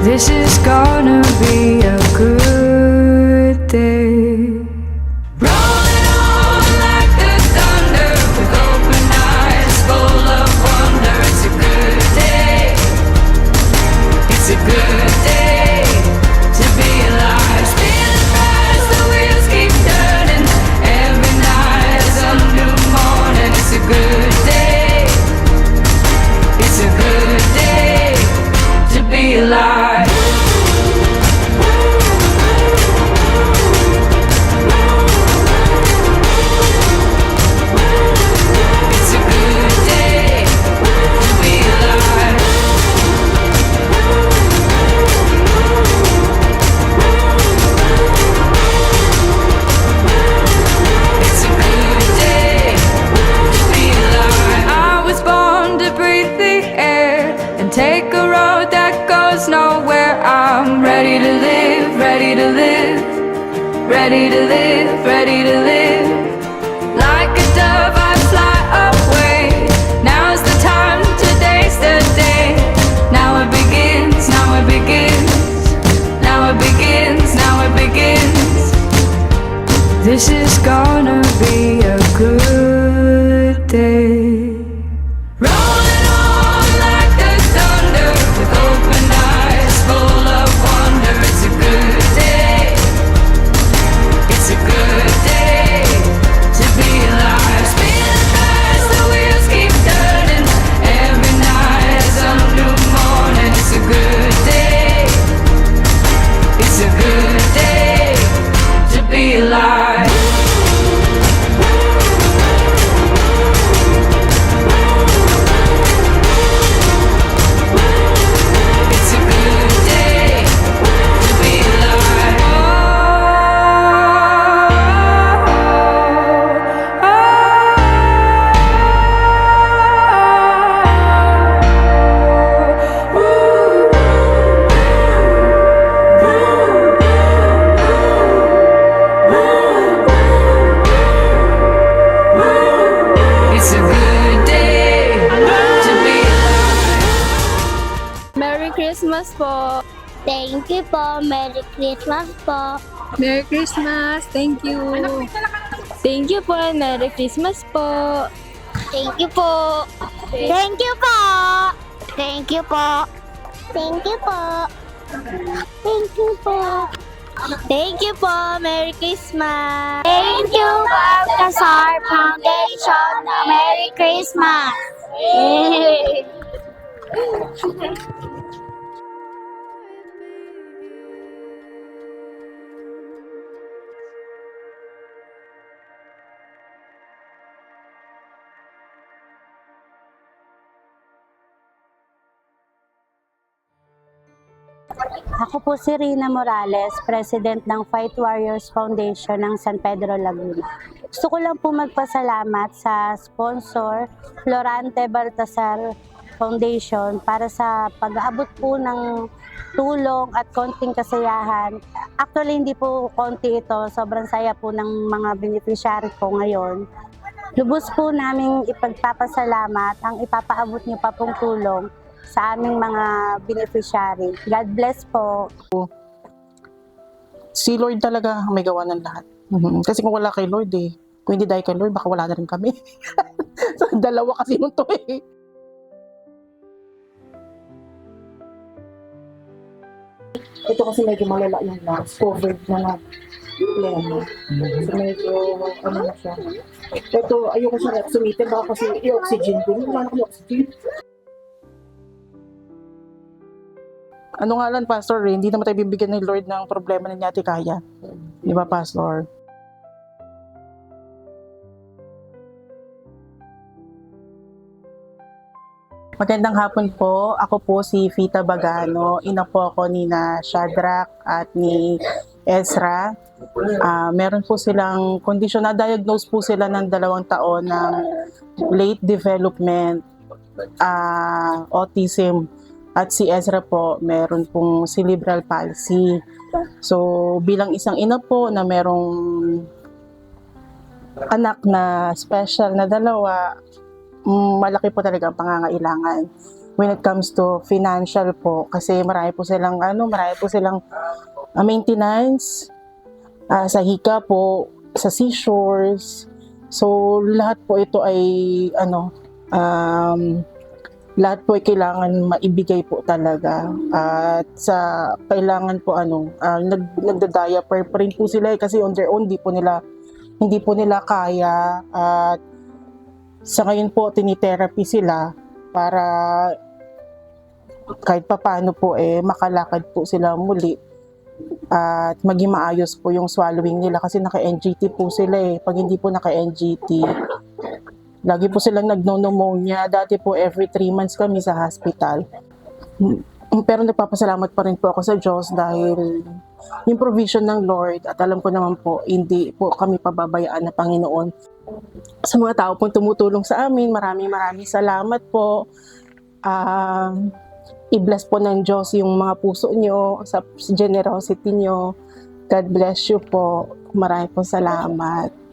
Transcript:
This is gonna be a good day. Rolling on like the thunder with open eyes full of wonder. It's a good day. It's a good day to be alive. Spinning fast, the wheels keep turning. Every night is a new morning. It's a good day. It's a good day to be alive. It's a good day to be alive. It's a good day to be alive. I was born to breathe the air and take a road that goes nowhere. I'm ready to live, ready to live, ready to live, ready to live. Like a dove I fly away. Now's the time, today's the day. Now it begins, now it begins. Now it begins, now it begins. This is gonna be a good day. Rolling on like the thunder with open eyes full of wonder. It's a good day. It's a good day to be alive. Spinning fast, the wheels keep turning. Every night is a new morning. It's a good day. It's a good day to be alive. It's a good day to be alive. It's a good day to be alive. Merry Christmas po. Thank you po. Merry Christmas po. Merry Christmas. Thank you. Thank you po and Merry Christmas po. Thank you po. Thank you po. Thank you po. Thank you po. Thank you po. Thank you po. Merry Christmas. Thank you, Baltasar Foundation. Merry Christmas. Ako po si Rina Morales, President ng Fight Warriors Foundation ng San Pedro, Laguna. Gusto ko lang po magpasalamat sa sponsor, Florante Baltasar Foundation, para sa pag-aabot po ng tulong at konting kasiyahan. Actually, hindi po konti ito. Sobrang saya po ng mga beneficiary ko ngayon. Lubos po namin ipagpapasalamat ang ipapaabot niyo pa pong tulong sa aming mga beneficiary. God bless po. Si Lord talaga ang may gawa ng lahat. Kasi kung wala kay Lord kung hindi dahil kay Lord, baka wala na rin kami. So, dalawa kasi nung to Ito kasi medyo malala yung lungs, covered na nga. So medyo, ano na siya. Ito, ayoko siya sumitin, baka kasi i-oxygen din. Wala na kami oxygen. Ano nga lang, Pastor, hindi naman tayo bibigyan ni Lord ng problema na niya kaya. Di ba, Pastor? Magandang hapon po. Ako po si Fita Bagano. Ina po ako ni na Shadrach at ni Ezra. Meron po silang kondisyon, na-diagnose po sila ng 2 taon ng late development autism. At si Ezra po, meron pong cerebral palsy. So, bilang isang ina po na merong anak na special na 2, malaki po talaga ang pangangailangan. when it comes to financial po. Kasi marami po silang maintenance, sa hika po, sa seashores. So, lahat po ito ay lahat po ay kailangan maibigay po talaga. At sa kailangan po nagda-diaper pa rin po sila kasi on their own hindi po nila kaya. At sa ngayon po tinitherapy sila para kahit papaano po makalakad po sila muli at maging maayos po yung swallowing nila kasi naka-NGT po sila pag hindi po naka-NGT lagi po silang nagno-pneumonia. Dati po every 3 months kami sa hospital. Pero nagpapasalamat pa rin po ako sa Diyos dahil yung provision ng Lord at alam ko naman po hindi po kami pababayaan ng Panginoon. Sa mga tao pong tumutulong sa amin, maraming salamat po. I-bless po ng Diyos yung mga puso nyo sa generosity nyo. God bless you po. Maraming po salamat.